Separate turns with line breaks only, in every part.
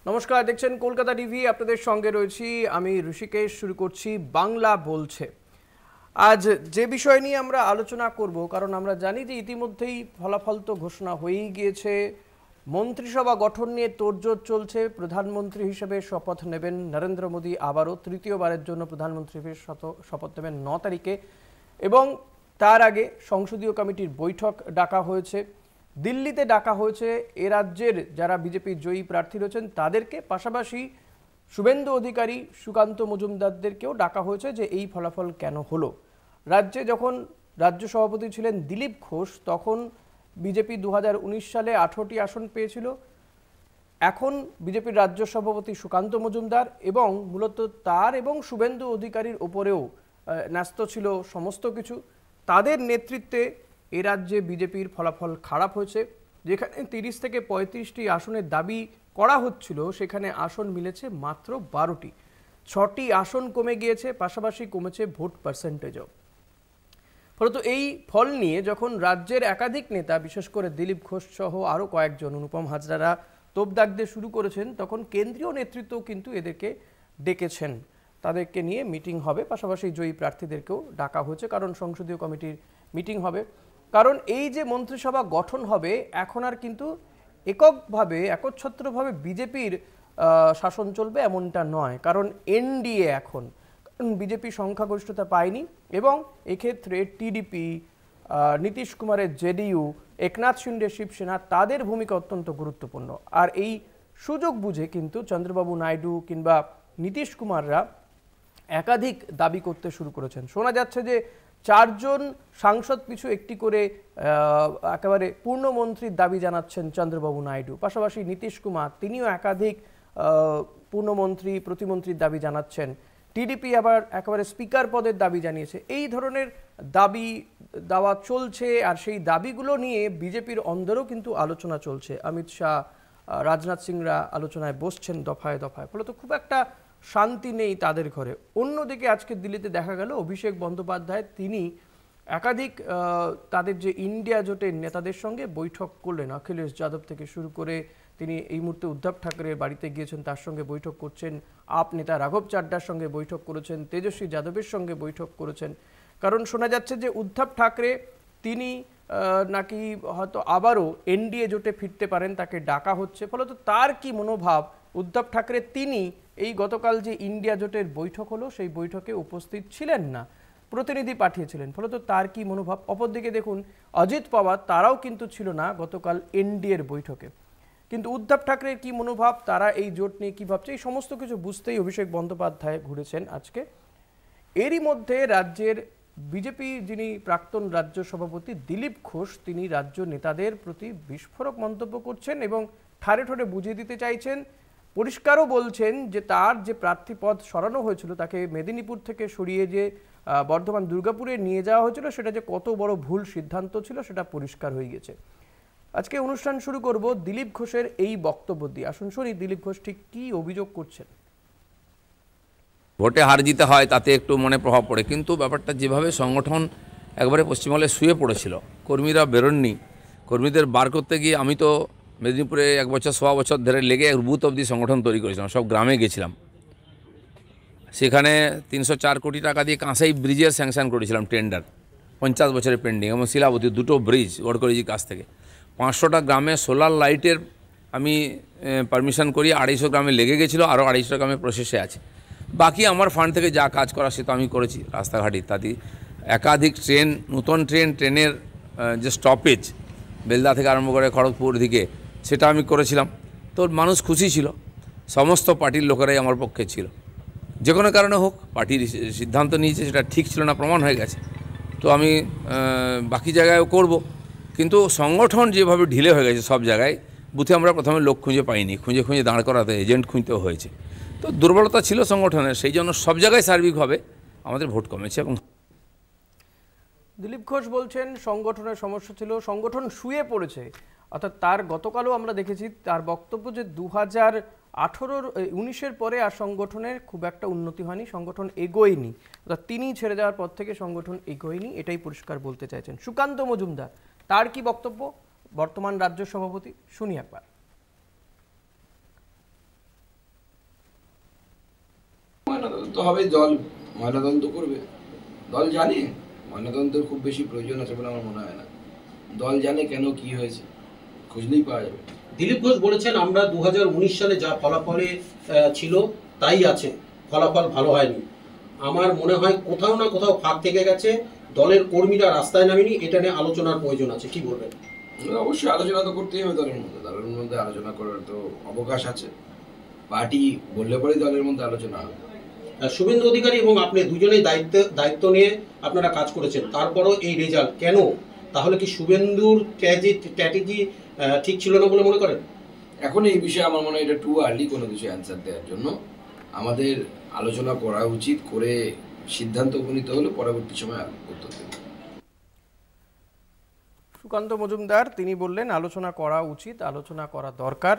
নমস্কার, দেখছেন কলকাতা টিভি। আপনাদের সঙ্গে রয়েছি আমি ঋষিকেশ। শুরু করছি বাংলা বলছে। আজ যে বিষয় নিয়ে আমরা আলোচনা করব, কারণ আমরা জানি যে ইতিমধ্যেই ফলাফল তো ঘোষণা হয়েই গিয়েছে। মন্ত্রিসভা গঠন নিয়ে তোড়জোড় চলছে। প্রধানমন্ত্রী হিসেবে শপথ নেবেন নরেন্দ্র মোদী, আবারও তৃতীয়বারের জন্য প্রধানমন্ত্রী হিসেবে শপথ নেবেন 9 তারিখে, এবং তার আগে সংসদীয় কমিটির বৈঠক ডাকা হয়েছে। দিল্লিতে ডাকা হয়েছে এ রাজ্যের যারা বিজেপির জয়ী প্রার্থী রয়েছেন তাদেরকে, পাশাপাশি শুভেন্দু অধিকারী, সুকান্ত মজুমদারদেরকেও ডাকা হয়েছে যে এই ফলাফল কেন হলো। রাজ্যে যখন রাজ্য সভাপতি ছিলেন দিলীপ ঘোষ, তখন বিজেপি 2019 সালে 18টি আসন পেয়েছিল। এখন বিজেপির রাজ্য সভাপতি সুকান্ত মজুমদার, এবং মূলত তার এবং শুভেন্দু অধিকারীর ওপরেও ন্যস্ত ছিল সমস্ত কিছু। তাদের নেতৃত্বে এ রাজ্যে বিজেপির ফলাফল খারাপ হয়েছে। যেখানে 30 থেকে 35টি আসনের দাবি করা হচ্ছিল, সেখানে আসন মিলেছে মাত্র 12টি। 6টি আসন কমে গিয়েছে, পাশাপাশি কমেছে ভোট পার্সেন্টেজও। ফলত এই ফল নিয়ে যখন রাজ্যের একাধিক নেতা, বিশেষ করে দিলীপ ঘোষ সহ আরও কয়েকজন, অনুপম হাজরারা তোপ দাগতে শুরু করেছেন, তখন কেন্দ্রীয় নেতৃত্ব কিন্তু এদেরকে ডেকেছেন। তাদেরকে নিয়ে মিটিং হবে, পাশাপাশি জয়ী প্রার্থীদেরকেও ডাকা হয়েছে, কারণ সংসদীয় কমিটির মিটিং হবে। কারণ এই যে মন্ত্রিসভা গঠন হবে, এখন আর কিন্তু এককভাবে, একচ্ছত্রভাবে বিজেপির শাসন চলবে এমনটা নয়। কারণ এনডিএ এখন, বিজেপি সংখ্যাগরিষ্ঠতা পায়নি, এবং এক্ষেত্রে টিডিপি, নীতিশ কুমারের জেডিইউ, একনাথ শিন্ডে শিবসেনা, তাদের ভূমিকা অত্যন্ত গুরুত্বপূর্ণ। আর এই সুযোগ বুঝে কিন্তু চন্দ্রবাবু নাইডু কিংবা নীতিশ কুমাররা একাধিক দাবি করতে শুরু করেছেন। শোনা যাচ্ছে যে 4 জন সাংসদ পিছু একটি করে একেবারে পূর্ণমন্ত্রীর দাবি জানাচ্ছেন চন্দ্রবাবু নাইডু। পাশাপাশি নীতিশ কুমার, তিনিও একাধিক পূর্ণমন্ত্রী, প্রতিমন্ত্রীর দাবি জানাচ্ছেন। টিডিপি আবার একেবারে স্পিকার পদের দাবি জানিয়েছে। এই ধরনের দাবি দাওয়া চলছে, আর সেই দাবিগুলো নিয়ে বিজেপির অন্দরেও কিন্তু আলোচনা চলছে। অমিত শাহ, রাজনাথ সিংরা আলোচনায় বসছেন দফায় দফায়। ফলত খুব একটা শান্তি নেই তাদের ঘরে। অন্যদিকে আজকে দিল্লিতে দেখা গেল অভিষেক বন্দ্যোপাধ্যায়, তিনি একাধিক তাদের যে ইন্ডিয়া জোটের নেতাদের সঙ্গে বৈঠক করলেন। অখিলেশ যাদব থেকে শুরু করে তিনি এই মুহূর্তে উদ্ধব ঠাকরের বাড়িতে গিয়েছেন, তার সঙ্গে বৈঠক করছেন। আপ নেতা রাঘব চাড্ডার সঙ্গে বৈঠক করেছেন, তেজস্বী যাদবের সঙ্গে বৈঠক করেছেন। কারণ শোনা যাচ্ছে যে উদ্ধব ঠাকরে তিনি নাকি হয়তো আবারও এনডিএ জোটে ফিরতে পারেন, তাকে ডাকা হচ্ছে। ফলত তার কি মনোভাব, উদ্ধব ঠাকরে তিনি এই গতকাল যে ইন্ডিয়া জোটের বৈঠক হলো, সেই বৈঠকে উপস্থিত ছিলেন না, প্রতিনিধি পাঠিয়েছিলেন। ফলত তার কি মনোভাব। অপরদিকে দেখুন অজিত পাওয়ার, তারাও কিন্তু ছিল না গতকাল এনডিএর বৈঠকে। কিন্তু উদ্ধব ঠাকরের কি মনোভাব, তারা এই জোট নিয়ে কী ভাবছে, এই সমস্ত কিছু বুঝতেই অভিষেক বন্দ্যোপাধ্যায় ঘুরেছেন আজকে। এরই মধ্যে রাজ্যের বিজেপি যিনি প্রাক্তন রাজ্য সভাপতি দিলীপ ঘোষ, তিনি রাজ্য নেতাদের প্রতি বিস্ফোরক মন্তব্য করছেন এবং ঠারে ঠোরে বুঝিয়ে দিতে চাইছেন। পরিষ্কারও বলছেন যে তার যে প্রার্থী পদ সরানো হয়েছিল, তাকে মেদিনীপুর থেকে সরিয়ে যে বর্ধমান দুর্গাপুরে নিয়ে যাওয়া হয়েছিল, সেটা যে কত বড় ভুল সিদ্ধান্ত ছিল সেটা পরিষ্কার হয়ে গেছে। আজকে অনুষ্ঠান শুরু করব দিলীপ ঘোষের এই বক্তব্য দিয়ে। আসুন শুনি দিলীপ ঘোষ ঠিক কী অভিযোগ করছেন।
ভোটে হার জিতে হয় তাতে একটু মনে প্রভাব পড়ে, কিন্তু ব্যাপারটা যেভাবে সংগঠন একবারে পশ্চিমবঙ্গে শুয়ে পড়েছিল, কর্মীরা বেরোননি, কর্মীদের বার করতে গিয়ে আমি তো মেদিনীপুরে 1 বছর 1.25 বছর ধরে লেগে বুথ অবধি সংগঠন তৈরি করেছিলাম, সব গ্রামে গেছিলাম। সেখানে 304 কোটি টাকা দিয়ে কাঁসাই ব্রিজের স্যাংশন করেছিলাম, টেন্ডার 50 বছরের পেন্ডিং, এবং শিলাবতী 2টো ব্রিজ গডকরিজির কাছ থেকে। 500টা গ্রামে সোলার লাইটের আমি পারমিশন করি, 250 গ্রামে লেগে গেছিলো, আরও 250 গ্রামে প্রসেসে আছে। বাকি আমার ফান্ড থেকে যা কাজ করা সে তো আমি করেছি। রাস্তাঘাট ইত্যাদি, একাধিক ট্রেন, নতুন ট্রেনের যে স্টপেজ বেলদা থেকে আরম্ভ করে খড়গপুর দিকে, সেটা আমি করেছিলাম। তো মানুষ খুশি ছিল, সমস্ত পার্টির লোকেরাই আমার পক্ষে ছিল। যে কোনো কারণে হোক, পার্টির সিদ্ধান্ত নিয়েছে, সেটা ঠিক ছিল না, প্রমাণ হয়ে গেছে। তো আমি বাকি জায়গায়ও করব, কিন্তু সংগঠন যেভাবে ঢিলে হয়ে গেছে সব জায়গায়, বুথে আমরা প্রথমে লোক খুঁজে পাইনি, খুঁজে দাঁড় করাতে এজেন্ট খুঁজতেও হয়েছে। তো দুর্বলতা ছিল সংগঠনের, সেই জন্য সব জায়গায় সার্বিকভাবে আমাদের ভোট কমেছে। এবং
দিলীপ ঘোষ বলছেন সংগঠনের সমস্যা ছিল, সংগঠন শুয়ে পড়েছে। অর্থাৎ তার গতকালও আমরা দেখেছি তার বক্তব্য যে 2018-19 পরে আর সংগঠনের খুব একটা উন্নতি হয়নি, সংগঠন এগোয়নি। অর্থাৎ তিনি ছেড়ে যাওয়ার পর থেকে সংগঠন এগোয়নি, এটাই পরিষ্কার বলতে চাইছেন। সুকান্ত মজুমদার, তার কি বক্তব্য, বর্তমান রাজ্য সভাপতি, শুনি একবার।
তো হবে, দল ময়নাতদন্ত করবে। দল জানে ময়নাতদন্তের খুব বেশি প্রয়োজন আছে বলে আমার মনে হয় না। দল জানে কেন কি হয়েছে, খুঁজলেই পাওয়া যাবে।
দিলীপ ঘোষ বলেছেন আমরা 2019 সালে যা ফলাফলে ছিল তাই আছে, ফলাফল ভালো হয়নি। আমার মনে হয় কোথাও না কোথাও ফাঁক থেকে গেছে, দলের কর্মীরা রাস্তায় নামেনি, এটা নিয়ে আলোচনার প্রয়োজন আছে, কি বলবেন?
অবশ্যই আলোচনা তো করতেই হবে দলের মধ্যে আলোচনা করার তো অবকাশ আছে। পার্টি বললে পরেই দলের মধ্যে আলোচনা হবে।
শুভেন্দু অধিকারী এবং আপনি দুজনেই দায়িত্ব নিয়ে আপনারা কাজ করেছেন, তারপরও এই রেজাল্ট কেন? তাহলে কি শুভেন্দুর স্ট্র্যাটেজি ঠিক ছিল না বলে মনে করেন?
এখন এই বিষয়ে আমার মনে হয় এটা টু আর্লি কোনো কিছু অ্যান্সার দেওয়ার জন্য। আমাদের আলোচনা করা উচিত, করে সিদ্ধান্ত উপনীত হলে পরবর্তী সময় উত্তর দেব।
সুকান্ত মজুমদার তিনি বললেন আলোচনা করা উচিত, আলোচনা করা দরকার।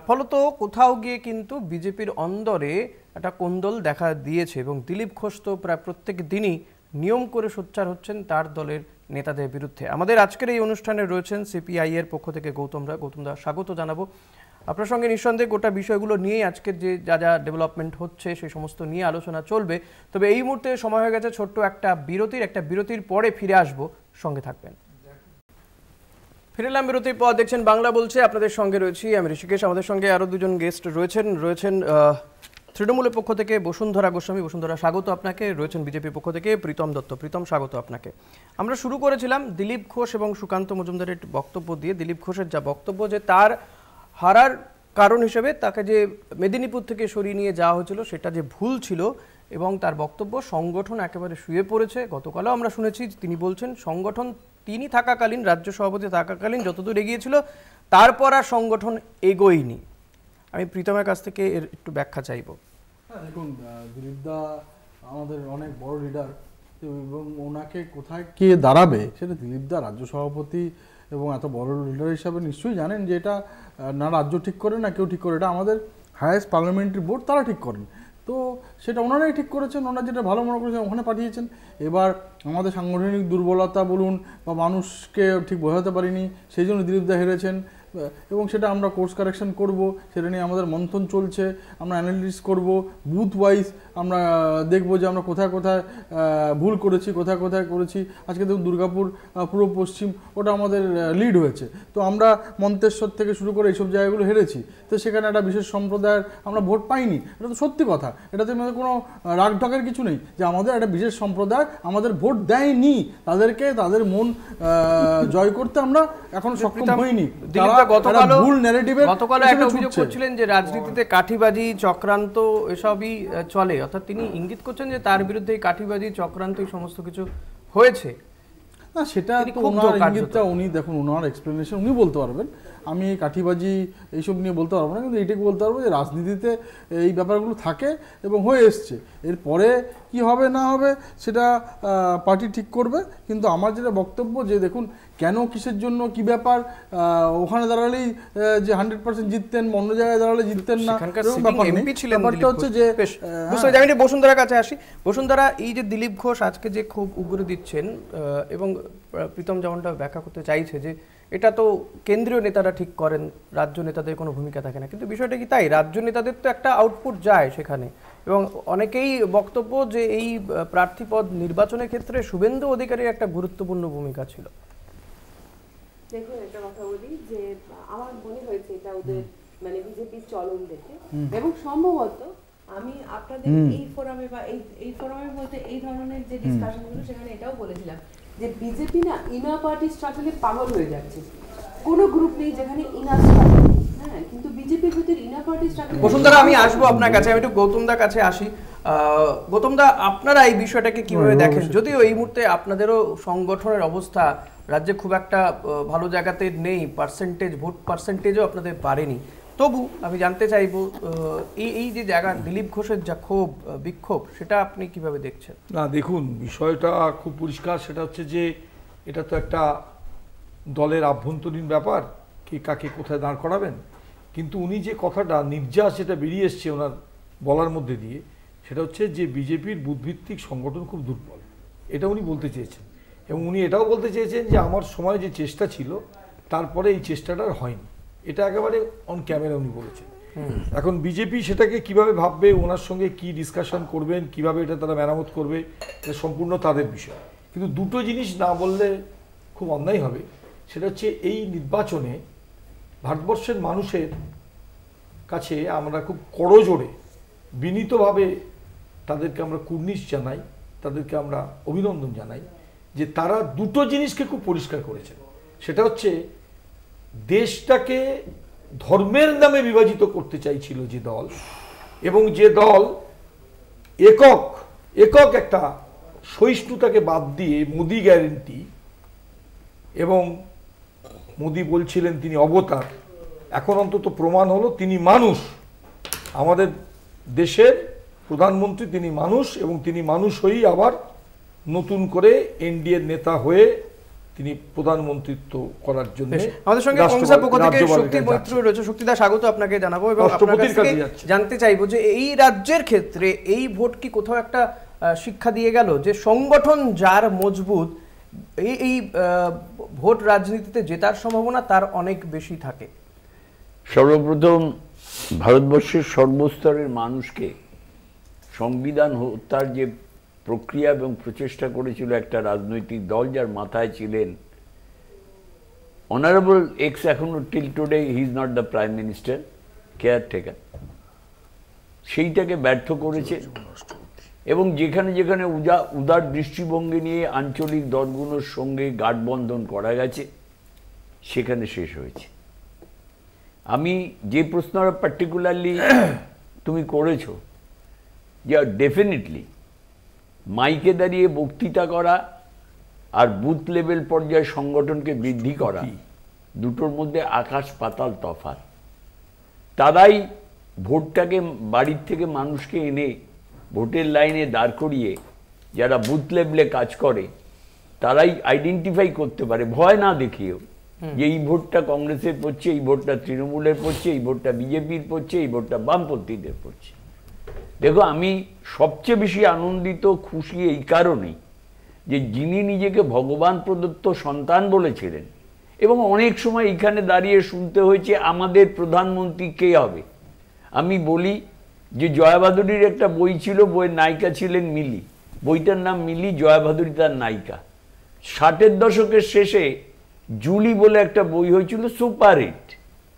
ফলত কোথাও গিয়ে কিন্তু বিজেপির অন্দরে একটা কোন্দল দেখা দিয়েছে এবং দিলীপ ঘোষ তো প্রায় প্রত্যেক দিনই নিয়ম করে সোচ্চার হচ্ছেন তার দলের নেতাদের বিরুদ্ধে। আমাদের আজকের এই অনুষ্ঠানে রয়েছেন সিপিআই এর পক্ষ থেকে গৌতমদা, স্বাগত জানাবো আপনার সঙ্গে। নিঃসন্দেহে গোটা বিষয়গুলো নিয়েই আজকের যে যা ডেভেলপমেন্ট হচ্ছে সেই সমস্ত নিয়ে আলোচনা চলবে। তবে এই মুহূর্তে সময় হয়ে গেছে ছোট্ট একটা বিরতির পরে ফিরে আসবো, সঙ্গে থাকবেন। ফিরলাম বিরতির পর, দেখছেন বাংলা বলছে, আপনাদের সঙ্গে রয়েছি আমি ঋষিকেশ। আমাদের সঙ্গে আরও দুজন গেস্ট রয়েছেন তৃণমূলের পক্ষ থেকে বসুন্ধরা গোস্বামী। বসুন্ধরা, স্বাগত আপনাকে। রয়েছেন বিজেপির পক্ষ থেকে প্রীতম দত্ত। প্রীতম, স্বাগত আপনাকে। আমরা শুরু করেছিলাম দিলীপ ঘোষ এবং সুকান্ত মজুমদারের বক্তব্য দিয়ে। দিলীপ ঘোষের যা বক্তব্য যে তার হারার কারণ হিসেবে তাকে যে মেদিনীপুর থেকে সরিয়ে নিয়ে যাওয়া হয়েছিল সেটা যে ভুল ছিল, এবং তার বক্তব্য সংগঠন একেবারে শুয়ে পড়েছে। গতকালও আমরা শুনেছি তিনি বলছেন সংগঠন তিনি থাকাকালীন, রাজ্য সভাপতি থাকাকালীন যতদূর এগিয়েছিল তারপর আর সংগঠন এগোয়নি। আমি প্রীতমের কাছ থেকে এর একটু ব্যাখ্যা চাইব।
হ্যাঁ, দেখুন, দিলীপদা আমাদের অনেক বড় লিডার এবং ওনাকে কোথায় কে দাঁড়াবে সেটা দিলীপদা রাজ্য সভাপতি এবং এত বড় লিডার হিসাবে নিশ্চয়ই জানেন যে এটা না রাজ্য ঠিক করে না কেউ ঠিক করে, এটা আমাদের হায়েস্ট পার্লামেন্টারি বোর্ড তারা ঠিক করেন। তো সেটা ওনারাই ঠিক করেছেন, ওনারা যেটা ভালো মনে করেছেন ওখানে পাঠিয়েছেন। এবার আমাদের সাংগঠনিক দুর্বলতা বলুন বা মানুষকে ঠিক বোঝাতে পারিনি, সেই জন্য দিলীপদা হেরেছেন এবং সেটা আমরা কোর্স কারেকশন করব, সেটা নিয়ে আমাদের মন্থন চলছে। আমরা অ্যানালিসিস করব, বুথ ওয়াইজ আমরা দেখব যে আমরা কোথায় কোথায় ভুল করেছি, কোথায় কোথায় করেছি। আজকে দেখুন দুর্গাপুর পূর্ব পশ্চিম ওটা আমাদের লিড হয়েছে, তো আমরা মন্তেশ্বর থেকে শুরু করে এইসব জায়গাগুলো হেরেছি। তো সেখানে একটা বিশেষ সম্প্রদায়ের আমরা ভোট পাইনি, এটা তো সত্যি কথা, এটাতে আমাদের কোনো রাগ ঢাকের কিছু নেই যে আমাদের একটা বিশেষ সম্প্রদায় আমাদের ভোট দেয়নি, তাদেরকে তাদের মন জয় করতে আমরা এখন সক্ষম হইনি।
গতকাল একটা অভিযোগ করছিলেন যে রাজনীতিতে কাঠিবাজি চক্রান্ত এসবই চলে, অর্থাৎ তিনি ইঙ্গিত করছেন যে তার বিরুদ্ধে কাঠিবাজি চক্রান্ত এই সমস্ত কিছু হয়েছে।
না, সেটা তো ওনার ইঙ্গিতটা উনি দেখুন, ওনার এক্সপ্লেনেশন উনি বলতে পারবেন। আমি এই কাঠিবাজি এইসব নিয়ে বলতে পারবো না, কিন্তু এইটাকে বলতে পারবো যে রাজনীতিতে এই ব্যাপারগুলো থাকে এবং হয়ে এসছে। এরপরে কি হবে না হবে সেটা পার্টি ঠিক করবে। কিন্তু আমার যেটা বক্তব্য যে দেখুন কেন কিসের জন্য কি ব্যাপার, ওখানে দাঁড়ালেই যে 100% জিততেন, অন্য জায়গায় দাঁড়ালে জিততেন না, ব্যাপারটা হচ্ছে যে
আমি বসুন্ধরার কাছে আসি। বসুন্ধরা, এই যে দিলীপ ঘোষ আজকে যে খুব উগরে দিচ্ছেন এবং প্রীতম যেমনটা ব্যাখ্যা করতে চাইছে যে এটা তো কেন্দ্রীয় নেতারা ঠিক করেন, রাজ্য নেতাদের কোনো ভূমিকা থাকে না, কিন্তু বিষয়টা কি তাই? রাজ্য নেতাদের তো একটা আউটপুট যায় সেখানে, এবং অনেকেই বক্তব্য যে এই প্রার্থীপদ নির্বাচনের ক্ষেত্রে শুভেন্দু অধিকারীর একটা গুরুত্বপূর্ণ ভূমিকা ছিল।
দেখুন, একটা কথা বলি যে আমার মনে হয়েছে এটা ওদের মানে বিজেপির চলন দেখে, এবং সম্ভবত আমি আপনাদের এই ফোরামে বা এই ফোরামের মধ্যে এই ধরনের যে ডিসকাশনগুলো সেখানে এটাও বলেছিলাম যে বিজেপি না ইনার পার্টি স্ট্রাগলে পাগল হয়ে যাচ্ছে। কোনো গ্রুপ নেই যেখানে ইনার স্ট্রাগল নেই, হ্যাঁ, কিন্তু বিজেপির ভিতরে ইনার পার্টি স্ট্রাগল।
বসুন্ধরা, আমি আসবো আপনার কাছে, আমি একটু গৌতমদার কাছে আসি। গৌতমদা, আপনারা এই বিষয়টাকে কিভাবে দেখেন? যদিও এই মুহূর্তে আপনাদেরও সংগঠনের অবস্থা রাজ্যে খুব একটা ভালো জায়গাতে নেই, ভোট পার্সেন্টেজও আপনাদের পারেনি, তবু আমি জানতে চাইবো এই যে জায়গা দিলীপ ঘোষের যা ক্ষোভ বিক্ষোভ সেটা আপনি কিভাবে দেখছেন?
না, দেখুন বিষয়টা খুব পরিষ্কার, সেটা হচ্ছে যে এটা তো একটা দলের আভ্যন্তরীণ ব্যাপার, কে কাকে কোথায় দাঁড় করাবেন। কিন্তু উনি যে কথাটা নির্যাস যেটা বেরিয়ে এসছে ওনার বলার মধ্যে দিয়ে, সেটা হচ্ছে যে বিজেপির বুথভিত্তিক সংগঠন খুব দুর্বল, এটা উনি বলতে চেয়েছেন। এবং উনি এটাও বলতে চেয়েছেন যে আমার সময় যে চেষ্টা ছিল তারপরে এই চেষ্টাটা হয়নি, এটা একেবারে অন ক্যামেরা উনি বলেছেন। এখন বিজেপি সেটাকে কিভাবে ভাববে, ওনার সঙ্গে কি ডিসকাশন করবেন, কিভাবে এটা তারা মেরামত করবে, এটা সম্পূর্ণ তাদের বিষয়। কিন্তু দুটো জিনিস না বললে খুব অন্যায় হবে, সেটা হচ্ছে এই নির্বাচনে ভারতবর্ষের মানুষের কাছে আমরা খুব করজোড়ে বিনীতভাবে তাদেরকে আমরা কুর্নিশ জানাই, তাদেরকে আমরা অভিনন্দন জানাই যে তারা দুটো জিনিসকে খুব পরিষ্কার করেছেন। সেটা হচ্ছে দেশটাকে ধর্মের নামে বিভাজিত করতে চাইছিল যে দল, এবং যে দল একক একটা সহিষ্ণুতাকে বাদ দিয়ে মোদি গ্যারেন্টি, এবং মোদি বলছিলেন তিনি অবতার, এখন অন্তত প্রমাণ হলো তিনি মানুষ, আমাদের দেশের প্রধানমন্ত্রী তিনি মানুষ, এবং তিনি মানুষ হয়েই আবার নতুন করে এনডিএর নেতা হয়ে তিনি প্রধানমন্ত্রিত্ব করার জন্য
আমাদের সঙ্গে কংগ্রেসের পক্ষ থেকে শক্তি মৈত্র রয়েছে। শক্তিদা, স্বাগত আপনাকে জানাবো এবং আপনার কাছ থেকে জানতে চাইবো যে এই রাজ্যের ক্ষেত্রে এই ভোট কি কোথাও একটা শিক্ষা দিয়ে গেল যে সংগঠন যার মজবুত এই ভোট রাজনীতিতে জেতার সম্ভাবনা তার অনেক বেশি থাকে?
সর্বপ্রথম ভারতবর্ষের সর্বস্তরের মানুষকে সংবিধান হত্যার যে প্রক্রিয়া এবং প্রচেষ্টা করেছিল একটা রাজনৈতিক দল যার মাথায় ছিলেন অনারেবল এক্স, এখনো till today he is not the prime minister, caretaker, সেইটাকে ব্যর্থ করেছে। এবং যেখানে যেখানে উদার দৃষ্টিভঙ্গি নিয়ে আঞ্চলিক দলগুলোর সঙ্গে গাঠবন্ধন করা গেছে সেখানে শেষ হয়েছে। আমি যে প্রশ্নটা পার্টিকুলারলি তুমি করেছো, যে ডেফিনেটলি মাইকে দাঁড়িয়ে বক্তৃতা করা আর বুথ লেভেল পর্যায়ে সংগঠনকে বৃদ্ধি করা, দুটোর মধ্যে আকাশ পাতাল তফাৎ। তারাই ভোটটাকে বাড়ির থেকে মানুষকে এনে ভোটের লাইনে দাঁড় করিয়ে যারা বুথ লেভেলে কাজ করে তারাই আইডেন্টিফাই করতে পারে ভয় না দেখিয়েও যে এই ভোটটা কংগ্রেসের পড়ছে, এই ভোটটা তৃণমূলের পড়ছে, এই ভোটটা বিজেপির পড়ছে, এই ভোটটা বামপন্থীদের পড়ছে। দেখো, আমি সবচেয়ে বেশি আনন্দিত খুশি এই কারণেই যে যিনি নিজেকে ভগবান প্রদত্ত সন্তান বলেছিলেন, এবং অনেক সময় এখানে দাঁড়িয়ে শুনতে হয়েছে আমাদের প্রধানমন্ত্রী কে হবে। আমি বলি যে জয়া ভাদুরীর একটা বই ছিল, বইয়ের নায়িকা ছিলেন মিলি, বইটার নাম মিলি, জয়া ভাদুরী তার নায়িকা। 60-এর দশকের শেষে জুলি বলে একটা বই হয়েছিল, সুপারহিট।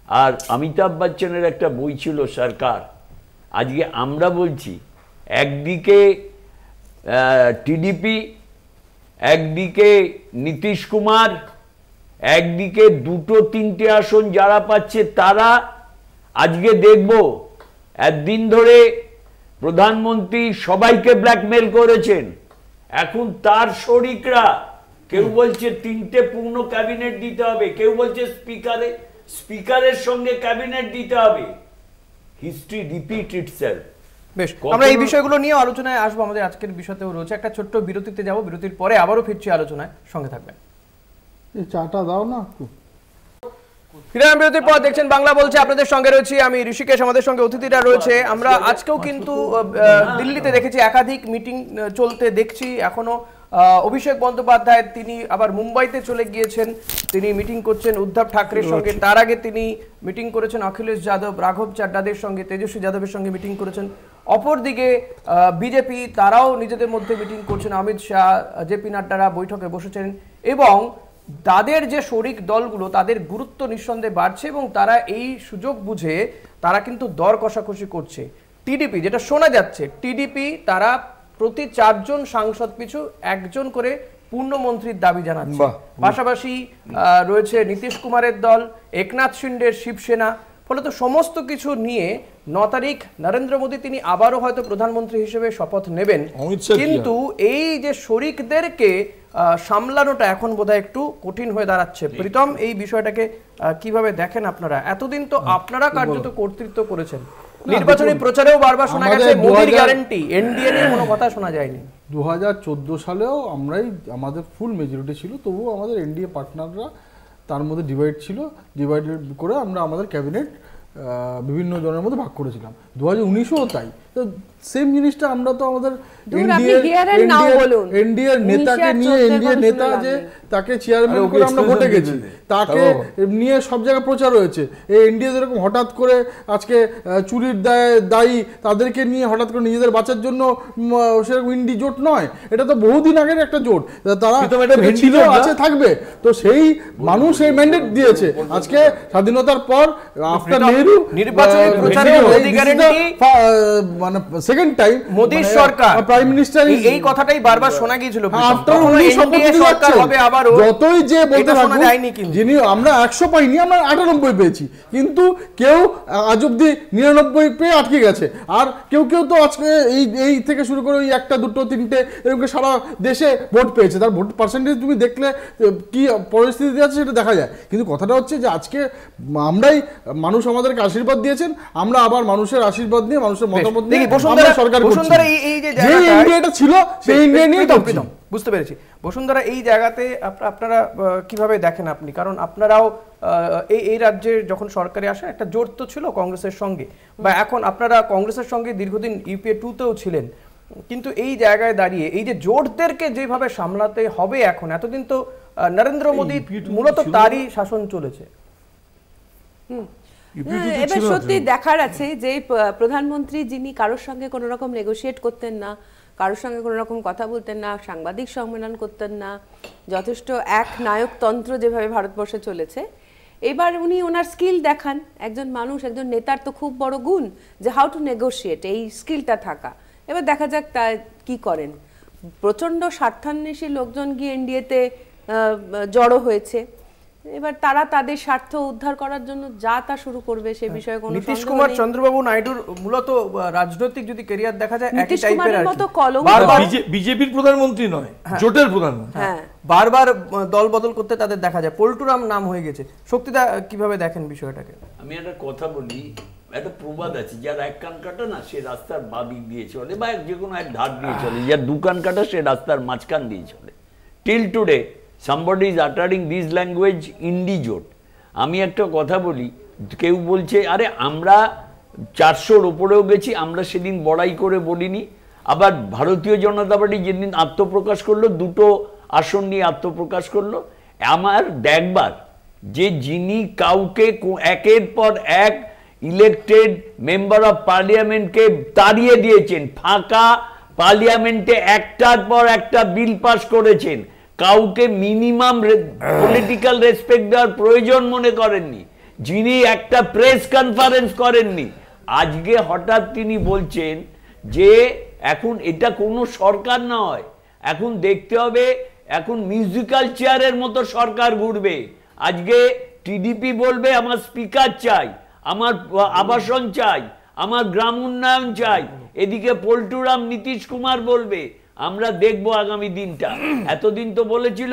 আর অমিতাভ বচ্চনের একটা বই ছিল সরকার। আজকে আমরা বলছি একদিকে টিডিপি, একদিকে নীতিশ কুমার, একদিকে 2-3টে আসন যারা পাচ্ছে তারা। আজকে দেখব একদিন ধরে প্রধানমন্ত্রী সবাইকে ব্ল্যাকমেল করেছেন, এখন তার শরিকরা কেউ বলছে 3টে পূর্ণ ক্যাবিনেট দিতে হবে, কেউ বলছে স্পিকারের সঙ্গে ক্যাবিনেট দিতে হবে। History repeat itself.
বেশ, আমরা এই বিষয়গুলো নিয়ে আলোচনায় আসবো, আমাদের আজকের বিষয়তেও রয়েছে। একটা ছোট্ট বিরতিতে যাব, বিরতির পরে আবারও ফিরছি আলোচনায়, সঙ্গে থাকবেন।
এই চাটা দাও না একটু।
বিরতির পর দেখছেন বাংলা বলছে, আপনাদের সঙ্গে রয়েছি আমি ঋষিকেশ, আমাদের সঙ্গে অতিথিরা রয়েছে। আমরা আজকেও কিন্তু দিল্লিতে দেখেছি একাধিক মিটিং চলতে দেখছি এখনো। অভিষেক বন্দ্যোপাধ্যায় তিনি আবার মুম্বাইতে চলে গিয়েছেন, তিনি মিটিং করছেন উদ্ধব ঠাকরের সঙ্গে। তার আগে তিনি মিটিং করেছেন অখিলেশ যাদব, রাঘব চাড্ডাদের সঙ্গে, তেজস্বী যাদবের সঙ্গে মিটিং করেছেন। অপরদিকে বিজেপি তারাও নিজেদের মধ্যে মিটিং করছেন, অমিত শাহ, জেপি নাড্ডারা বৈঠকে বসেছেন, এবং তাদের যে শরিক দলগুলো তাদের গুরুত্ব নিঃসন্দেহে বাড়ছে, এবং তারা এই সুযোগ বুঝে তারা কিন্তু দর কষাকষি করছে। টিডিপি, যেটা শোনা যাচ্ছে, টিডিপি তারা প্রতি 4 জন সাংসদ পিছু 1 জন করে পূর্ণমন্ত্রীর দাবি জানাচ্ছে। পাশাপাশি রয়েছে নীতিশ কুমারের দল, একনাথ শিন্ডের শিবসেনা। ফলত সমস্ত কিছু নিয়ে 9 তারিখ নরেন্দ্র মোদী তিনি আবারও হয়তো প্রধানমন্ত্রী হিসেবে শপথ নেবেন, কিন্তু এই যে শরিকদেরকে সামলানোটা এখন বোধহয় একটু কঠিন হয়ে দাঁড়াচ্ছে। প্রীতম, এই বিষয়টাকে কিভাবে দেখেন আপনারা? এতদিন তো আপনারা কার্যত কর্তৃত্ব করেছেন, নির্বাচনী প্রচারেও বারবার শোনা গেছে মোদির গ্যারান্টি, এনডিএ নিয়ে কোনো কথা শোনা যায়নি।
2014 সালেও আমরাই, আমাদের ফুল মেজরিটি ছিল, তবুও আমাদের এনডিএ পার্টনাররা তার মধ্যে ডিভাইড ছিল, ডিভাইডেড করে আমরা আমাদের ক্যাবিনেট বিভিন্ন জনের মধ্যে ভাগ করেছিলাম। 2019-ও তাই। তো সেম জিনিসটা আমরা তো আমাদের
ধরুন আপনি here and now বলুন।
এনডিএর নেতাকে
19
নিয়ে
আর 14
এনডিএ
কথা
নেতা
শুনে
যে
লাভ নেই।
তাকে চেয়ারম্যান
আরে
করে
ওকে
আমরা ভোটে
extension
গেছি,
দিতে দে।
তাকে নিয়ে সব জায়গায় প্রচার হয়েছে। এই এনডিএ যেরকম হঠাৎ করে আজকে চুরির দায়ী তাদেরকে নিয়ে হঠাৎ করে নিজেদের বাঁচার জন্য সেরকম ইন্ডি জোট নয়, এটা তো বহুদিন আগের একটা জোট, তারা
কিন্তু এটা ভেন্ডি
ছিল,
জোট না?
আছে, থাকবে। তো সেই মানুষ এই ম্যান্ডেট দিয়েছে। আজকে স্বাধীনতার পর আফটার নেহেরু
নির্বাচনী প্রচারে মোদি গ্যারান্টি,
মানে সেকেন্ড টাইম
মোদির সরকার
প্রাইম মিনিস্টার
এই কথাটাই বারবার শোনা গিয়েছিল।
আফটার
কখনো
উনি
NDA
শপথ নিতে
সরকার
যাচ্ছেন,
হবে আবারও,
যতই যে বলতে
এটা শোনা
থাকুন,
যায়নি কিন্তু।
যিনি আমরা 100 পাইনি, আমরা 98 পেয়েছি, কিন্তু কেউ আজ অব্দি 99 পেয়ে আটকে গেছে। আর কেউ কেউ তো আজকে এই থেকে শুরু করে ওই একটা দুটো তিনটে এরকম সারা দেশে ভোট পেয়েছে। তার ভোট পার্সেন্টেজ তুমি দেখলে কি পরিস্থিতি আছে সেটা দেখা যায়। কিন্তু কথাটা হচ্ছে যে আজকে আমরাই, মানুষ আমাদেরকে আশীর্বাদ দিয়েছেন, আমরা আবার মানুষের আশীর্বাদ নিয়ে, মানুষের মতামত নিয়ে আমরা সরকার করছি।
বসুন্ধরা এই যে
যে ইন্ডিয়াটা ছিল সেই ইন্ডিয়া নিয়ে
প্রীতম, বুঝতে পেরেছি। বসুন্ধরা এই জায়গাতে আপনারা কিভাবে দেখেন আপনি? কারণ আপনারাও এই রাজ্যে যখন সরকারে আসে একটা জোট তো ছিল কংগ্রেসের সঙ্গে, বা এখন আপনারা কংগ্রেসের সঙ্গে দীর্ঘদিন ইউপিএ 2-তেও ছিলেন, কিন্তু এই জায়গায় দাঁড়িয়ে এই যে জোটদেরকে যেভাবে সামলাতে হবে এখন, এতদিন তো নরেন্দ্র মোদী মূলত তারই শাসন চলেছে।
এবার সত্যি দেখার আছে যে প্রধানমন্ত্রী যিনি কারোর সঙ্গে কোনো রকম নেগোশিয়েট করতেন না, কারোর সঙ্গে কোনো রকম কথা বলতেন না, সাংবাদিক সম্মেলন করতেন না, যথেষ্ট এক নায়কতন্ত্র যেভাবে ভারতবর্ষে চলেছে, এবার উনি ওনার স্কিল দেখান। একজন মানুষ, একজন নেতার তো খুব বড় গুণ যে হাউ টু নেগোশিয়েট, এই স্কিলটা থাকা। এবার দেখা যাক তা কি করেন। প্রচণ্ড স্বার্থান্বেষী লোকজন গিয়ে এনডিএতে জড়ো হয়েছে, এবার তারা তাদের স্বার্থ উদ্ধার করার জন্য যা তা শুরু করবে সে বিষয়ে কোনো
নীতিশ কুমার চন্দ্রবাবু নাইডুর মূলত রাজনৈতিক যদি ক্যারিয়ার দেখা যায় একই
নীতিশ
টাইপের
কুমারের
আর
মতো
কি।
কলঙ্ক
বারবার
বিজেপির প্রধানমন্ত্রী নয়, জোটের প্রধানমন্ত্রী।
হ্যাঁ
বারবার দল বদল করতে তাদের দেখা যায়। পল্টুরাম নাম হয়ে গেছে। শক্তিদা কিভাবে দেখেন বিষয়টাকে?
আমি একটা কথা বলি, একটা প্রবাদ আছে, যার এক কান কাটা না সে রাস্তার বাদিক দিয়ে চলে, বা যে কোনো এক ধার দিয়ে চলে, যার দু কান কাটা সে রাস্তার মাঝখান দিয়ে চলে। Till today somebody is uttering this language ইন্ডি জোট। আমি একটা কথা বলি, কেউ বলছে আরে আমরা 400-র উপরেও গেছি, আমরা সেদিন বড়াই করে বলিনি। আবার ভারতীয় জনতা পার্টি যেদিন আত্মপ্রকাশ করলো, 2টো আসন নিয়ে আত্মপ্রকাশ করলো, আমার দেখবার যে যিনি কাউকে একের পর এক ইলেক্টেড মেম্বার অফ পার্লিয়ামেন্টকে তাড়িয়ে দিয়েছেন, ফাঁকা পার্লিয়ামেন্টে একটার পর একটা বিল পাস করেছেন, কাউকে মিনিমাম পলিটিক্যাল রেসপেক্ট দেওয়ার প্রয়োজন মনে করেননি, যিনি একটা প্রেস কনফারেন্স করেননি, আজকে হঠাৎ তিনি বলছেন যে এখন এটা কোনো সরকার নয়, এখন দেখতে হবে, এখন মিউজিক্যাল চেয়ারের মতো সরকার ঘুরবে। আজকে টিডিপি বলবে আমার স্পিকার চাই, আমার আবাসন চাই, আমার গ্রাম উন্নয়ন চাই, এদিকে পল্টুরাম নীতিশ কুমার বলবে। আমরা দেখবো আগামী দিনটা। এতদিন তো বলেছিল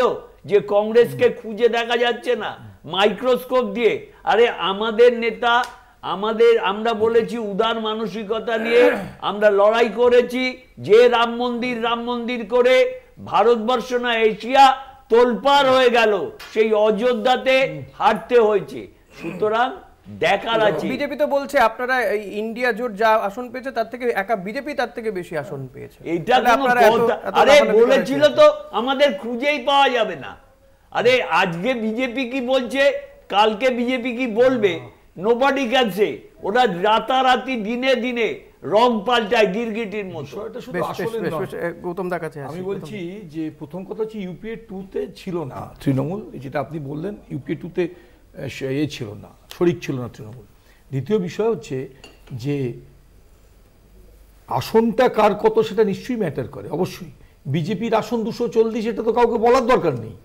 যে কংগ্রেসকে খুঁজে দেখা যাচ্ছে না মাইক্রোস্কোপ দিয়ে। আরে আমাদের নেতা, আমরা বলেছি উদার মানসিকতা নিয়ে আমরা লড়াই করেছি, যে রাম মন্দির করে ভারতবর্ষ না এশিয়া তোলপাড় হয়ে গেল, সেই অযোধ্যাতে হারতে হয়েছে। সুতরাং দেখার আছে।
বিজেপি তো বলছে আপনারা ইন্ডিয়া জোট যা আসন পেয়েছে তার থেকে একা বিজেপি তার থেকে বেশি আসন পেয়েছে।
এইটা আরে বলেছিল তো আমাদের খুঁজেই পাওয়া যাবে না। আরে আজকে বিজেপি কি বলছে, কালকে বিজেপি কি বলবে, নোবডি ক্যান সে। ওরা রাতারাতি দিনে দিনে রং পাল্টায় গিরগিটির মতো।
গৌতম দা কাছে
আমি বলছি যে প্রথম কথা হচ্ছে ইউপিএ 2-তে ছিল না তৃণমূল, যেটা আপনি বললেন ইউপিএ 2-তে ছিল না, শরিক ছিল না তৃণমূল। দ্বিতীয় বিষয় হচ্ছে যে আসনটা কার কত সেটা নিশ্চয়ই ম্যাটার করে। অবশ্যই বিজেপির আসন 240, এটা তো কাউকে বলার দরকার নেই,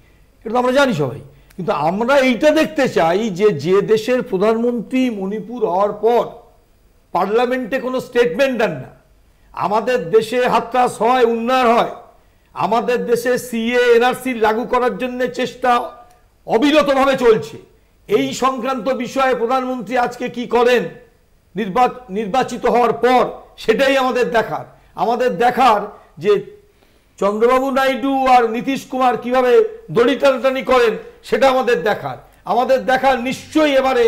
এটা তো আমরা জানি সবাই। কিন্তু আমরা এইটা দেখতে চাই যে দেশের প্রধানমন্ত্রী মণিপুর হওয়ার পর পার্লামেন্টে কোনো স্টেটমেন্ট দেন না, আমাদের দেশে হাতরাস হয়, উন্নয়ন হয়, আমাদের দেশে সিএ এনআরসি লাগু করার জন্য চেষ্টা অবিরতভাবে চলছে, এই সংক্রান্ত বিষয়ে প্রধানমন্ত্রী আজকে কি করেন নির্বাচিত হওয়ার পর, সেটাই আমাদের দেখার যে চন্দ্রবাবু নাইডু আর নীতিশ কুমার কিভাবে দড়ি টানাটানি করেন, সেটা আমাদের দেখার নিশ্চয়ই এবারে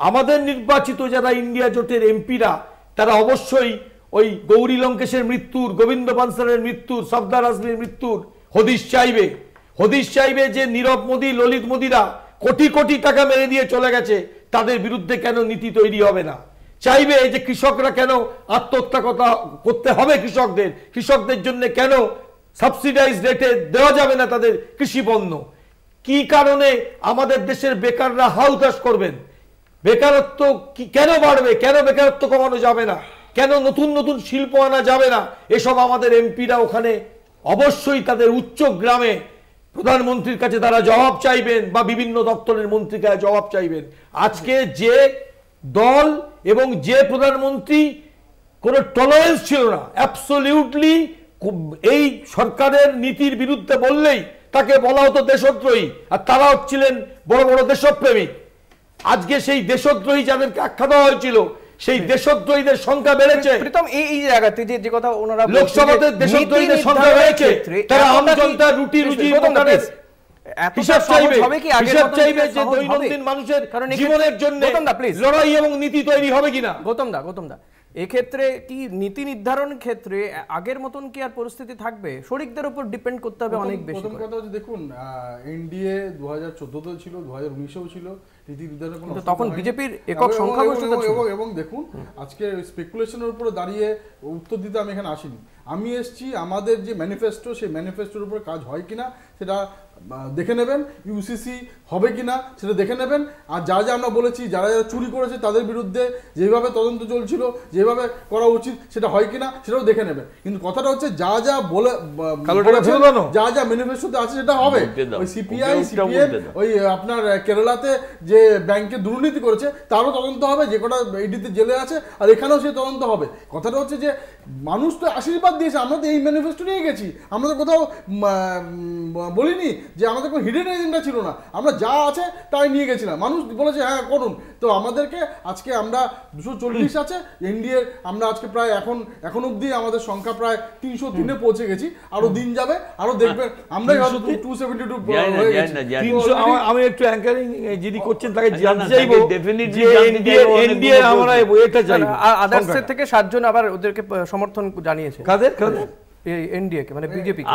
আমাদের নির্বাচিত যারা ইন্ডিয়া জোটের এমপিরা, তারা অবশ্যই ওই গৌরী লঙ্কেশের মৃত্যুর, গোবিন্দ বানসালের মৃত্যুর, সফদার আজমির মৃত্যুর হদিশ চাইবে যে নীরব মোদী, ললিত মোদীরা কোটি কোটি টাকা মেরে দিয়ে চলে গেছে, তাদের বিরুদ্ধে কেন নীতি তৈরি হবে না? চাইবে যে কৃষকরা কেন আত্মহত্যা করতে হবে, কৃষকদের জন্য কেন সাবসিডাইজ রেটে দেওয়া যাবে না তাদের কৃষি পণ্য? কি কারণে আমাদের দেশের বেকাররা হাউতাশ করবেন? বেকারত্ব কেন বাড়বে? কেন বেকারত্ব কমানো যাবে না? কেন নতুন নতুন শিল্প আনা যাবে না? এসব আমাদের এমপিরা ওখানে অবশ্যই তাদের উচ্চ গ্রামে প্রধানমন্ত্রীর কাছে তারা জবাব চাইবেন, বা বিভিন্ন দপ্তরের মন্ত্রীর কাছে জবাব চাইবেন। আজকে যে দল এবং যে প্রধানমন্ত্রী কোনো টলারেন্স ছিল না, অ্যাবসলিউটলি এই সরকারের নীতির বিরুদ্ধে বললেই তাকে বলা হতো দেশদ্রোহী, আর তারা হচ্ছিলেন বড় বড় দেশপ্রেমিক। আজকে সেই দেশদ্রোহী যাদেরকে আখ্যা দেওয়া হয়েছিল, সেই দেশদ্রোহীদের সংখ্যা বেড়েছে।
প্রীতম এই জায়গাতে যে কথা ওনারা
লোকসভাতে দেশদ্রোহীদের সংখ্যা বেড়েছে, তারা আম জনতা রুটি রুজি হিসাব চাইবে যে দৈনন্দিন মানুষের জীবনের জন্য লড়াই এবং নীতি তৈরি হবে কিনা।
গৌতম দা এক্ষেত্রে কি নীতি নির্ধারণ ক্ষেত্রে আগের মতন কি আর পরিস্থিতি থাকবে? শরিকদের উপর ডিপেন্ড করতে হবে অনেক বেশি।
প্রথম কথা হচ্ছে, দেখুন এনডিএ 2014তেও ছিল, 2019এও ছিল, নীতি নির্ধারণ কোনো
তখন বিজেপির একক সংখ্যাগরিষ্ঠতা ছিল।
এবং দেখুন আজকে স্পেকুলেশনের উপরে দাঁড়িয়ে উত্তর দিতে আমি এখানে আসিনি। আমি এসছি আমাদের যে ম্যানিফেস্টো, সেই ম্যানিফেস্টোর উপর কাজ হয় কিনা সেটা দেখে নেবেন, ইউসিসি হবে কিনা সেটা দেখে নেবেন। আর যা আমরা বলেছি, যারা যারা চুরি করেছে তাদের বিরুদ্ধে যেভাবে তদন্ত চলছিল, যেভাবে করা উচিত সেটা হয় কিনা সেটাও দেখে নেবেন। কিন্তু কথাটা হচ্ছে যা ম্যানিফেস্টোতে আছে সেটা হবে। ওই সিপিআই সিপিএম ওই আপনার কেরালাতে যে ব্যাংকে দুর্নীতি করেছে তারও তদন্ত হবে, যে কটা ইডিতে জেলে আছে, আর এখানেও সেই তদন্ত হবে। কথাটা হচ্ছে যে মানুষ তো আশীর্বাদ দিয়েছে, আমরা তো এই ম্যানিফেস্টো নিয়ে গেছি, আমরা তো কোথাও বলিনি যে আমাদের কোনো হিডেন এজেন্ডা ছিল না, আমরা যা আছে তাই নিয়ে গেছিলাম। মানুষ বলেছে হ্যাঁ করুন। তো আমাদেরকে আজকে আমরা 240 আছে এনডিএ, আমরা আজকে প্রায় এখন অবধি আমাদের সংখ্যা প্রায় 303-এ পৌঁছে গেছি। আরো দিন যাবে, আরো দেখবেন আমরাই হয়তো 272 হয়ে গেছি।
আমি একটু অ্যাঙ্কারিং যিনি করছেন তাকে জানতে চাইবো যে এনডিএ আমরা এটা চাই,
আদার্সের থেকে 7 জন আবার ওদেরকে সমর্থন জানিয়েছে।
কাদের
এনডিএ কে মানে বিজেপি কে,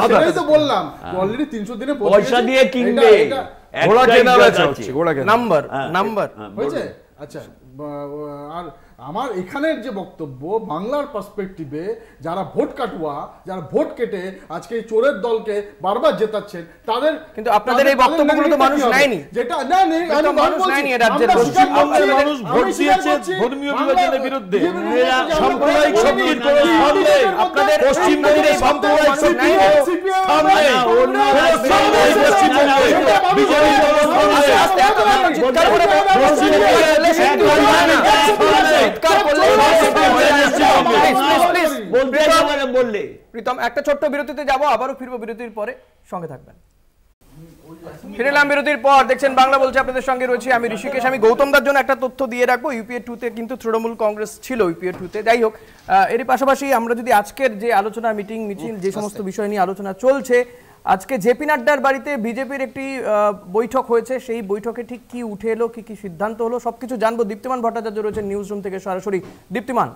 সেটাই তো বললাম, অলরেডি 300 দিনে
পয়সা দিয়ে কিনবে,
ঘোড়া কেনা বেচা হচ্ছে, ঘোড়া কেনা
নাম্বার
হয়েছে। আচ্ছা, আর আমার এখানের যে বক্তব্য, বাংলার পার্সপেক্টিভে যারা ভোট কাটুয়া, যারা ভোট কেটে আজকে চোরের দলকে বারবার জেতাচ্ছেন, তাদের
কিন্তু আপনাদের এই বক্তব্যগুলো তো মানুষ নেয়নি,
যেটা না নেই আমি
মানুষ নেয়নি। রাজ্যের
পশ্চিমবঙ্গের মানুষ ভোট দিয়েছে ধর্মীয় বিভাজনের বিরুদ্ধে, সাম্প্রদায়িক শক্তির কোনো স্থান নেই। আপনাদের পশ্চিমবঙ্গে সাম্প্রদায়িক শক্তির স্থান নেই, পশ্চিমবঙ্গে বিজেপি
প্রীতম একটা ছোট্ট বিরতিতে যাব, আবারও ফিরবো বিরতির পরে, সঙ্গে থাকবেন। ফিরে এলাম বিরতির পর, দেখছেন বাংলা বলছে, আপনাদের সঙ্গে রয়েছে আমি ঋষিকেশ। আমি গৌতম দার জন্য একটা তথ্য দিয়ে রাখবো, ইউপিএ 2-তে কিন্তু তৃণমূল কংগ্রেস ছিল ইউপিএ 2-তে। যাই হোক, এর পাশাপাশি আমরা যদি আজকের যে আলোচনা, মিটিং মিছিল, যে সমস্ত বিষয় নিয়ে আলোচনা চলছে, আজকে জেপি নাড্ডার বাড়িতে বিজেপির একটি বৈঠক হয়েছে, সেই বৈঠকে ঠিক কি উঠে এলো, কি কি সিদ্ধান্ত হলো, সবকিছু জানবো। দীপ্তিমান ভট্টাচার্য রয়েছেন নিউজ রুম থেকে সরাসরি। দীপ্তিমান,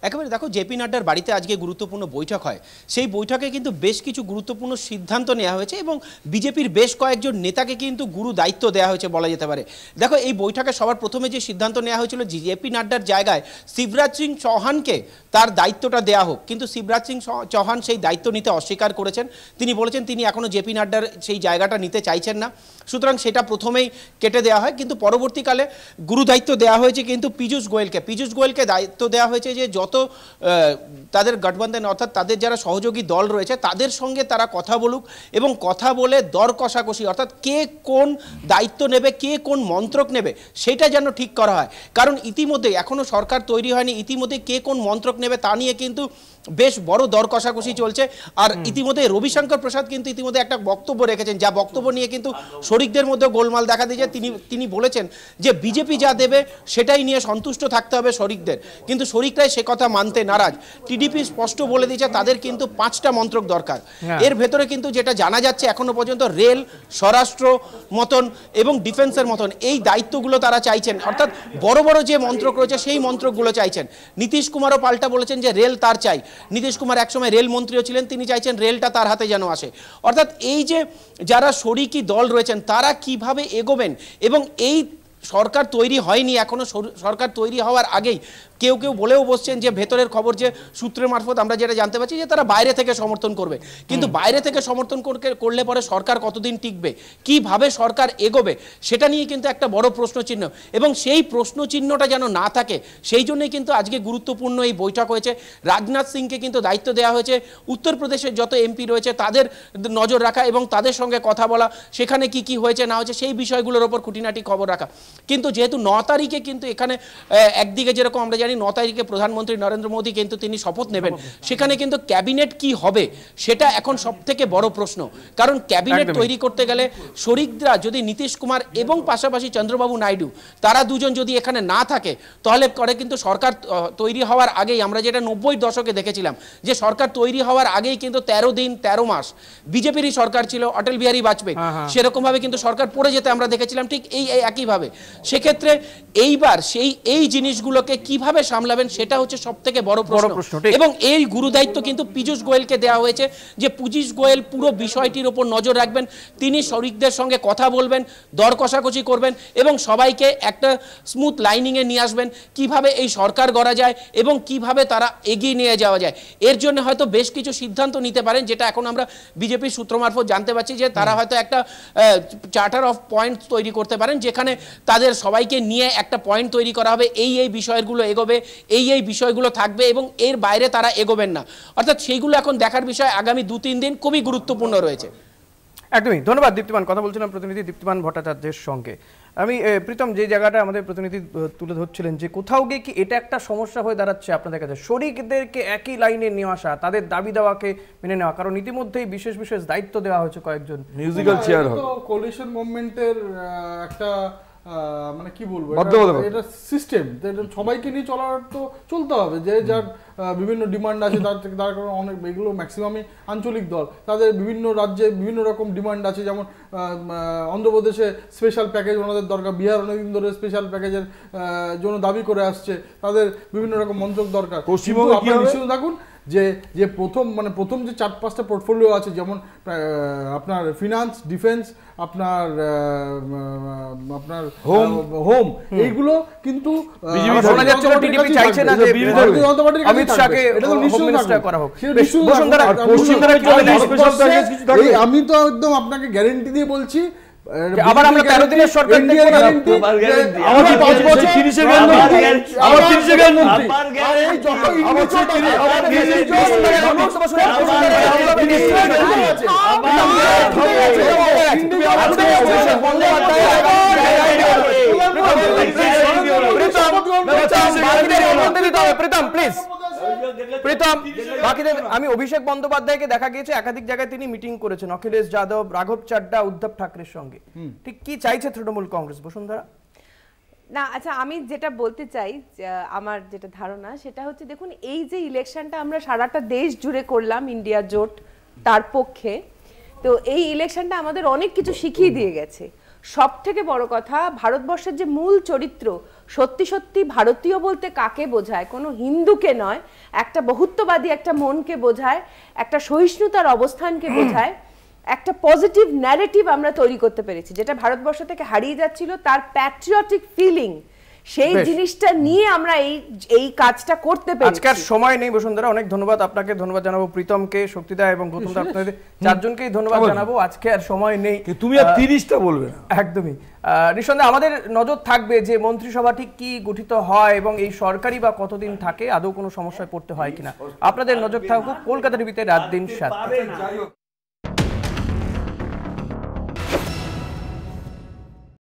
একেবারে দেখো, জেপি নাড্ডার বাড়িতে আজকে গুরুত্বপূর্ণ বৈঠক হয়। সেই বৈঠকে কিন্তু বেশ কিছু গুরুত্বপূর্ণ সিদ্ধান্ত নেওয়া হয়েছে এবং বিজেপির বেশ কয়েকজন নেতাকে কিন্তু গুরু দায়িত্ব দেওয়া হয়েছে বলা যেতে পারে। দেখো, এই বৈঠকে সবার প্রথমে যে সিদ্ধান্ত নেওয়া হয়েছিল, জেপি নাড্ডার জায়গায় শিবরাজ সিং চৌহানকে তার দায়িত্বটা দেওয়া হোক, কিন্তু শিবরাজ সিং চৌহান সেই দায়িত্ব নিতে অস্বীকার করেছেন। তিনি বলেছেন তিনি এখনও জেপি নাড্ডার সেই জায়গাটা নিতে চাইছেন না, সুতরাং সেটা প্রথমেই কেটে দেওয়া হয়। কিন্তু পরবর্তীকালে গুরু দায়িত্ব দেওয়া হয়েছে কিন্তু পীযূষ গোয়েলকে দায়িত্ব দেওয়া হয়েছে যে যত তাদের গঠবন্ধন অর্থাৎ তাদের যারা সহযোগী দল রয়েছে তাদের সঙ্গে তারা কথা বলুক এবং কথা বলে দর কষাকষি অর্থাৎ কে কোন দায়িত্ব নেবে, কে কোন মন্ত্রক নেবে সেটা যেন ঠিক করা হয়। কারণ ইতিমধ্যে এখনও সরকার তৈরি হয়নি, ইতিমধ্যে কে কোন মন্ত্রক নেবে তা নিয়ে কিন্তু বেশ বড় দর কষাকষি চলছে। আর ইতিমধ্যে রবিশঙ্কর প্রসাদ কিন্তু ইতিমধ্যে একটা বক্তব্য রেখেছেন, যা বক্তব্য নিয়ে কিন্তু শরিকদের মধ্যে গোলমাল দেখা দিয়েছে। তিনি বলেছেন যে বিজেপি যা দেবে সেটাই নিয়ে সন্তুষ্ট থাকতে হবে শরিকদের, কিন্তু শরিকরাই সে কথা মানতে নারাজ। টিডিপি স্পষ্ট বলে দিয়েছে তাদের কিন্তু 5টা মন্ত্রক দরকার। এর ভেতরে কিন্তু যেটা জানা যাচ্ছে এখনো পর্যন্ত রেল, স্বরাষ্ট্র মতন এবং ডিফেন্সের মতন এই দায়িত্বগুলো তারা চাইছেন, অর্থাৎ বড় বড় যে মন্ত্রক রয়েছে সেই মন্ত্রকগুলো চাইছেন। নীতিশ কুমারও পাল্টা বলেছেন যে রেল তার চাই। নীতিশ কুমার একসময় রেল মন্ত্রীও ছিলেন, তিনি চাইছেন রেলটা তার হাতে যেন আসে। অর্থাৎ এই যে যারা শরিকি দল রয়েছেন তারা কিভাবে এগোবেন, এবং এই সরকার তৈরি হয়নি এখনো, সরকার তৈরি হওয়ার আগেই কেউ কেউ বলেও বসছেন যে ভেতরের খবর যে সূত্রের মারফত আমরা যেটা জানতে পারছি যে তারা বাইরে থেকে সমর্থন করবে, কিন্তু বাইরে থেকে সমর্থন করলে পরে সরকার কতদিন টিকবে, কিভাবে সরকার এগোবে, সেটা নিয়ে কিন্তু একটা বড় প্রশ্নচিহ্ন, এবং সেই প্রশ্নচিহ্নটা যেন না থাকে সেই জন্যই কিন্তু আজকে গুরুত্বপূর্ণ এই বৈঠক হয়েছে। রাজনাথ সিংকে কিন্তু দায়িত্ব দেওয়া হয়েছে উত্তরপ্রদেশের যত এমপি রয়েছে তাদের নজর রাখা এবং তাদের সঙ্গে কথা বলা, সেখানে কি কি হয়েছে না হয়েছে সেই বিষয়গুলোর ওপর খুঁটিনাটি খবর রাখা। কিন্তু যেহেতু 9 তারিখে কিন্তু এখানে একদিকে যেরকম আমরা জানি 9 তারিখে প্রধানমন্ত্রী নরেন্দ্র মোদী কিন্তু তিনি শপথ নেবেন, সেখানে কিন্তু ক্যাবিনেট কি হবে সেটা এখন সবথেকে বড় প্রশ্ন। কারণ ক্যাবিনেট তৈরি করতে গেলে শরিকরা যদি নীতিশ কুমার এবং পাশাপাশি চন্দ্রবাবু নাইডু তারা দুজন যদি এখানে না থাকে, তাহলে করে কিন্তু সরকার তৈরি হওয়ার আগেই আমরা যেটা 90-র দশকে দেখেছিলাম যে সরকার তৈরি হওয়ার আগেই কিন্তু 13 দিন 13 মাস বিজেপিরই সরকার ছিল, অটল বিহারী বাজপেয়ী, সেরকমভাবে কিন্তু সরকার পড়ে যেতে আমরা দেখেছিলাম ঠিক এই একইভাবে। সেক্ষেত্রে এইবার এই জিনিসগুলোকে কিভাবে সামলাবেন সেটা হচ্ছে সবথেকে বড় প্রশ্ন, এবং এই গুরুদায়িত্ব কিন্তু পীযূষ গোয়েলকে দেওয়া হয়েছে যে পীযূষ গোয়েল পুরো বিষয়টির উপর নজর রাখবেন, তিনি শরিকদের সঙ্গে কথা বলবেন, দর কষাকষি করবেন এবং সবাইকে একটা স্মুথ লাইনিংয়ে নিয়ে আসবেন, কিভাবে এই সরকার গড়া যায় এবং কিভাবে তারা এগিয়ে নিয়ে যাওয়া যায়। এর জন্য হয়তো বেশ কিছু সিদ্ধান্ত নিতে পারেন, যেটা এখন আমরা বিজেপির সূত্র মারফত জানতে পারছি যে তারা হয়তো একটা চার্টার অফ পয়েন্ট তৈরি করতে পারেন, যেখানে তাদের সবাইকে নিয়ে একটা পয়েন্ট তৈরি করা হবে, এই বিষয়গুলো এগোবে, এই বিষয়গুলো থাকবে এবং এর বাইরে তারা এগোবেন না। অর্থাৎ সেইগুলো এখন দেখার বিষয় আগামী 2-3 দিন খুবই গুরুত্বপূর্ণ রয়েছে।
একদমই ধন্যবাদ দীপ্তিমান। কথা বলছিলাম প্রতিনিধি দীপ্তিমান ভট্টাচার্যের সঙ্গে। আমি প্রীতম যে জায়গাটা আমাদের প্রতিনিধি তুলে ধরছিলেন যে কোথাও গিয়ে কি এটা একটা সমস্যা হয়ে দাঁড়াচ্ছে আপনাদের কাছে, শরিকদেরকে একই লাইনে নিয়ে আসা, তাদের দাবি দেওয়াকে মেনে নেওয়া, কারণ ইতিমধ্যেই বিশেষ বিশেষ দায়িত্ব দেওয়া হয়েছে কয়েকজন
মিউজিক্যাল চেয়ার হবে।
কোলিশন মুভমেন্টের একটা মানে কি বলবো, এটা সিস্টেম, সবাইকে নিয়ে চলার তো চলতে হবে, যে যার বিভিন্ন ডিমান্ড আছে তার কারণে অনেক এগুলো ম্যাক্সিমামই আঞ্চলিক দল, তাদের বিভিন্ন রাজ্যে বিভিন্ন রকম ডিমান্ড আছে। যেমন অন্ধ্রপ্রদেশে স্পেশাল প্যাকেজ ওনাদের দরকার, বিহার অনেকদিন ধরে স্পেশাল প্যাকেজের জন্য দাবি করে আসছে, তাদের বিভিন্ন রকম মন্ত্রক দরকার। পশ্চিমবঙ্গে আপনারা নিশ্চিত থাকুন যে প্রথম যে 4-5টা পোর্টফোলিও আছে, যেমন আপনার ফিনান্স, ডিফেন্স, আপনার হোম, এইগুলো কিন্তু আমি তো একদম আপনাকে গ্যারেন্টি দিয়ে বলছি আবার আমরা 13 দিনের সরকার গ্যারেন্টি, আমাদের 5 বছর 30 এর গ্যারেন্টি, আবার 30 এর গ্যারেন্টি, আর এই যত ইন্ডিভিজুয়াল
আমি অভিষেক বন্দ্যোপাধ্যায়কে দেখা গিয়েছে একাধিক জায়গায় তিনি মিটিং করেছেন অখিলেশ যাদব, রাঘব চাড্ডা, উদ্ধব ঠাকরের সঙ্গে। ঠিক কি চাইছে তৃণমূল কংগ্রেস, বসুন্ধরা?
না আচ্ছা, আমি যেটা বলতে চাই, আমার যেটা ধারণা সেটা হচ্ছে, দেখুন এই যে ইলেকশনটা আমরা সারাটা দেশ জুড়ে করলাম ইন্ডিয়া জোট তার পক্ষে, তো এই ইলেকশনটা আমাদের অনেক কিছু শিখিয়ে দিয়ে গেছে। সব থেকে বড় কথা, ভারতবর্ষের যে মূল চরিত্র, সত্যি সত্যি ভারতীয় বলতে কাকে বোঝায়, কোনো হিন্দুকে নয়, একটা বহুত্ববাদী একটা মনকে বোঝায়, একটা সহিষ্ণুতার অবস্থানকে বোঝায়, একটা পজিটিভ ন্যারেটিভ আমরা তৈরি করতে পেরেছি, যেটা ভারতবর্ষ থেকে হারিয়ে যাচ্ছিল, তার প্যাট্রিয়টিক ফিলিং, সেই জিনিসটা নিয়ে আমরা এই কাজটা করতে পেরেছি।
আজকের সময় নেই বসুন্ধরা, অনেক ধন্যবাদ আপনাকে, ধন্যবাদ জানাবো প্রীতমকে, শক্তিদা এবং গৌতম দা, আপনাদের চারজনকেই ধন্যবাদ জানাবো। আজকে আর সময় নেই,
তুমি আর 30টা বলবে না।
একদমই নিঃসন্দেহে আমাদের নজর থাকবে যে মন্ত্রিসভা ঠিক কি গঠিত হয় এবং এই সরকারি বা কতদিন থাকে, আদৌ কোনো সমস্যায় পড়তে হয় কিনা। আপনাদের নজর থাকুক। কলকাতা টিভিতে রাত দিন 7।